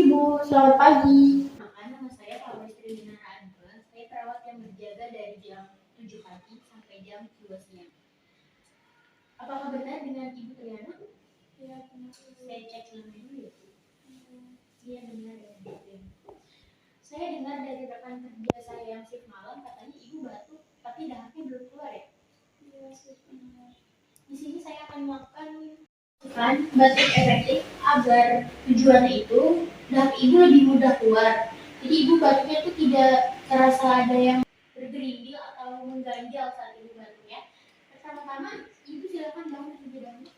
Ibu, selamat pagi. Maka nama saya Pawestri Winara Anwar. Saya perawat yang berjaga dari jam 7 pagi sampai jam 2 siang. Apakah benar dengan Ibu Triana? Iya, benar. Saya cek selama dulu ya. Iya benar ya. Saya dengar dari rekan kerja saya yang shift malam katanya Ibu batuk, tapi dahaknya belum keluar ya? Iya, benar. Di sini saya akan melakukan batuk efektif agar tujuannya itu dahak Ibu lebih mudah keluar. Jadi Ibu batuknya itu tidak terasa ada yang bergerindil atau mengganjal saat Ibu batuk ya. Pertama-tama Ibu silakan bangun terlebih dahulu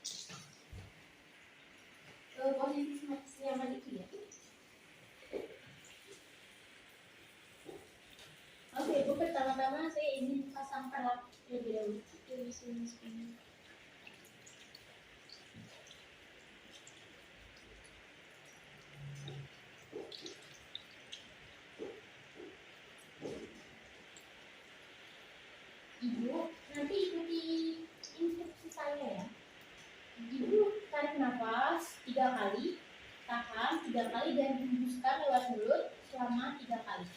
ke posisi nyaman itu ya. Oke, Bu, pertama-tama saya ingin pasang perlak terlebih dahulu. Di sini. Ibu, nanti ikuti instruksi saya ya. Ibu tarik nafas 3 kali, tahan 3 kali dan hembuskan lewat mulut selama 3 kali.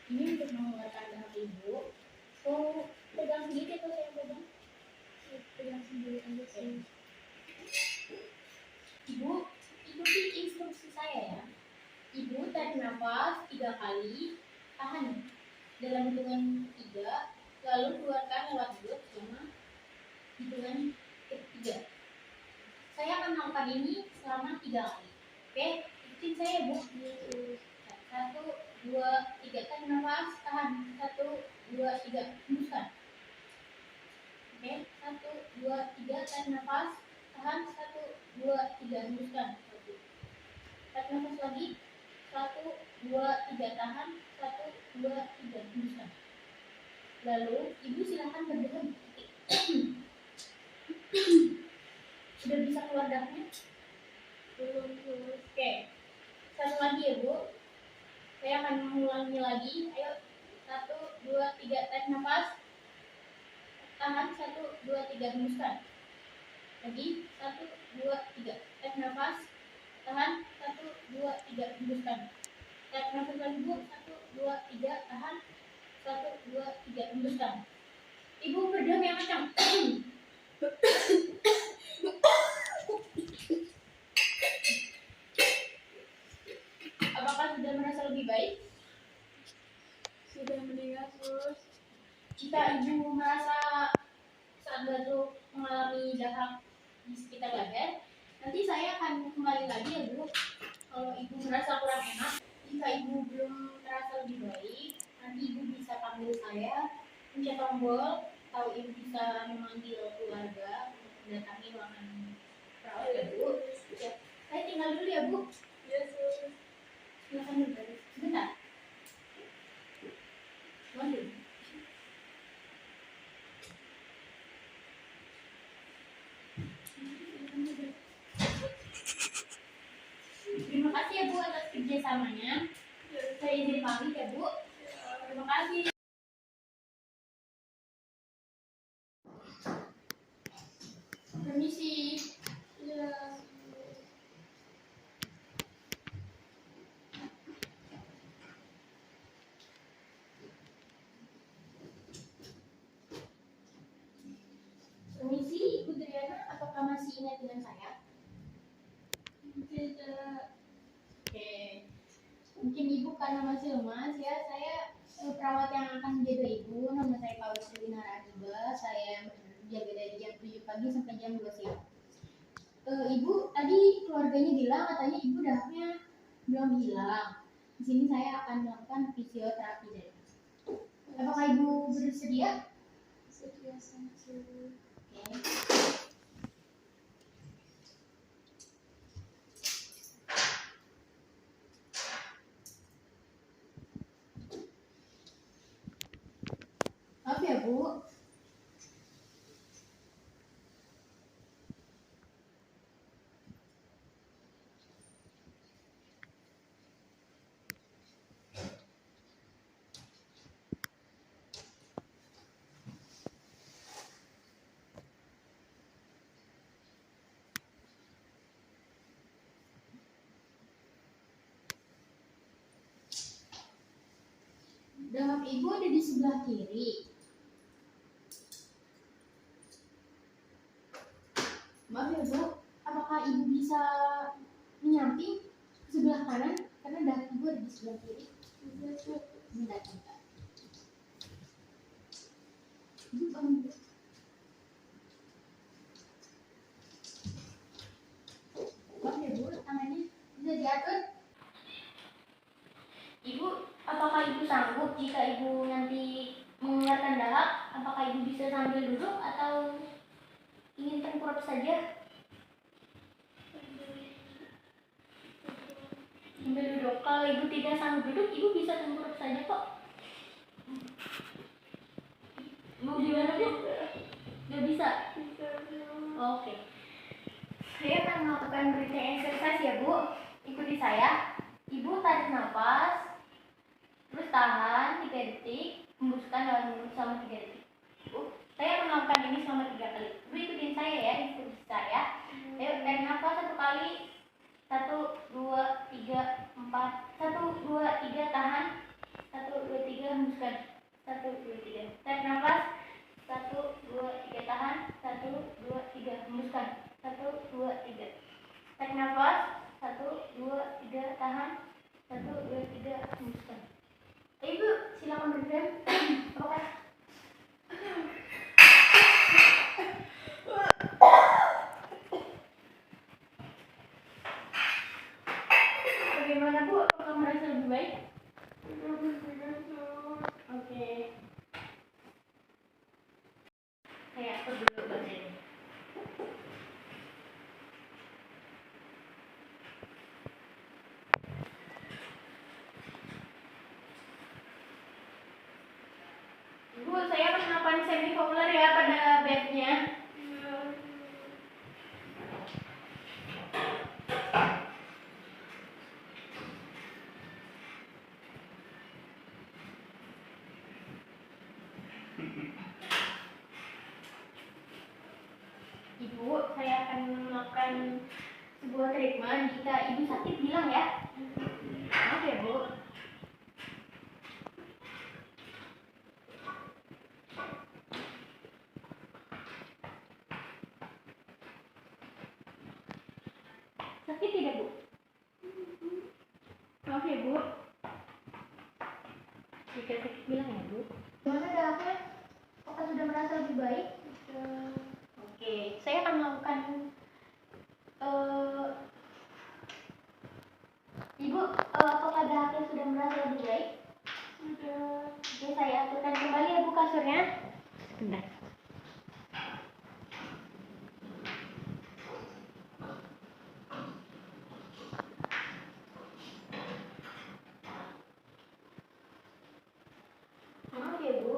Ini untuk mengeluarkan dahak Ibu. Oh, pegang sendiri atau saya pegang? Pegang sendiri aja sih. Ibu, ikuti instruksi saya ya. Ibu tarik nafas 3 kali, tahan dalam hitungan 3, lalu keluarkan lewat mulut selama hitungan ketiga. Saya akan melakukan ini selama 3 kali. Oke, ikutin saya Bu. 1, 2, 3, tarik nafas, tahan. 1, 2, 3, hembuskan. Oke, 1, 2, 3, tarik nafas, tahan. 1, 2, 3, hembuskan. Tarik nafas lagi. 1, 2, 3, tahan. 1, 2, 3, hembuskan. Lalu Ibu silakan berdoa. Sudah bisa keluar dahaknya? Belum. Oke, satu lagi ya Bu. Saya akan mengulangi lagi. Ayo, 1, 2, 3, tarik nafas, tahan. 1, 2, 3, hembuskan. Lagi 1, 2, 3, tarik nafas, tahan. 1, 2, 3, hembuskan. Tarik nafas lagi Bu. 1, 2, 3, tahan. 1, 2, 3, hembuskan. Ibu berdoa yang kencang. Apakah sudah merasa lebih baik? Sudah mendengar terus. Jika Ibu merasa saat batuk mengalami dahak di sekitar leher, nanti saya akan kembali lagi ya Bu. Kalau Ibu merasa kurang enak, jika Ibu belum terasa lebih baik, nanti Ibu bisa panggil saya, pencet tombol, atau Ibu bisa memanggil keluarga untuk mendatangi ruangan perawat ya Bu. Ya, saya tinggal dulu ya Bu. Yes. Silakan dulu. Sebentar. Lanjut. Terima kasih ya Bu atas kerjasamanya. Saya izin pamit ya Bu. Terima kasih. Permisi. Ya. Permisi Ibu Triana, apakah masih ingat dengan saya? Tidak. Oke. Mungkin Ibu karena masih lemas ya, saya perawat yang akan menjaga Ibu. Nama saya Pawestri Winara Anwar. Saya berjaga dari jam 7 pagi sampai jam 2 siang. Ibu tadi keluarganya bilang katanya Ibu dahaknya belum hilang. Di sini saya akan melakukan fisioterapi dari. Apakah Ibu bersedia? Sedia saja. Oke. Maaf ya Bu. Dahak ibu ada di sebelah kiri. Maaf ya Bu, apakah ibu bisa menyamping ke sebelah kanan? Karena dahak ibu ada di sebelah kiri. Bentar, bentar. Ibu bangun dulu. Maaf ya Bu, tangannya bisa diatur. Ibu, apakah ibu sanggup jika ibu nanti mengeluarkan dahak? Apakah ibu bisa sambil duduk atau ingin tengkurap saja? Sambil duduk. Kalau ibu tidak sanggup duduk, ibu bisa tengkurap saja kok. Mau gimana Bu? Gak bisa? Oke. Saya akan melakukan breathing exercise ya Bu. Ikuti saya. Ibu tarik nafas, terus tahan 3 detik, hembuskan dalam mulut selama 3 detik. Saya akan melakukan ini selama 3 kali. Ibu ikutin saya ya, instruksi saya. Ayo tarik nafas 1 kali. 1, 2, 3, 4. 1, 2, 3 tahan. 1, 2, 3 hembuskan. 1, 2, 3. Tarik nafas. 1, 2, 3 tahan. 1, 2, 3 hembuskan. 1, 2, 3. Tarik nafas. 1, 2, 3 tahan. 1, 2, 3 hembuskan. Ibu silakan berdiam. Oke. Bagaimana Bu? Apakah merasa lebih baik? Oke. Saya atur dulu badannya. Bu, saya akan melakukan semi-popular ya pada bednya. Ibu, saya akan melakukan sebuah treatment. Jika ibu sakit bilang ya. Oke Bu. Sakit tidak Bu? Maaf ya Bu. Jika sakit bilang ya Bu. Gimana dahaknya? Apakah sudah merasa lebih baik? Oke, saya akan melakukan Ibu, apakah dahaknya sudah merasa lebih baik? Sudah. Oke, saya aturkan kembali ya Bu kasurnya. Sebentar. Maaf ya Bu.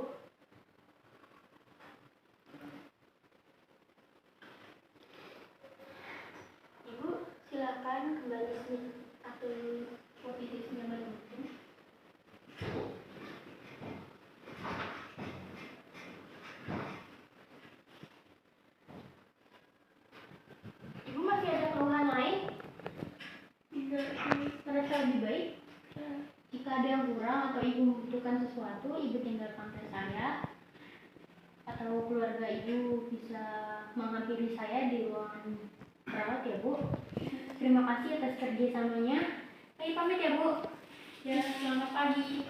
Ibu, silakan kembali sini atau posisi senyaman mungkin. Ibu masih ada keluhan lain? Tidak. Merasa lebih baik? Jika ada yang kurang atau ibu membutuhkan sesuatu, ibu tinggal panggil saya atau keluarga ibu bisa menghampiri saya di ruangan perawat ya Bu. Terima kasih atas kerjasamanya. Saya pamit ya Bu. Ya, selamat pagi.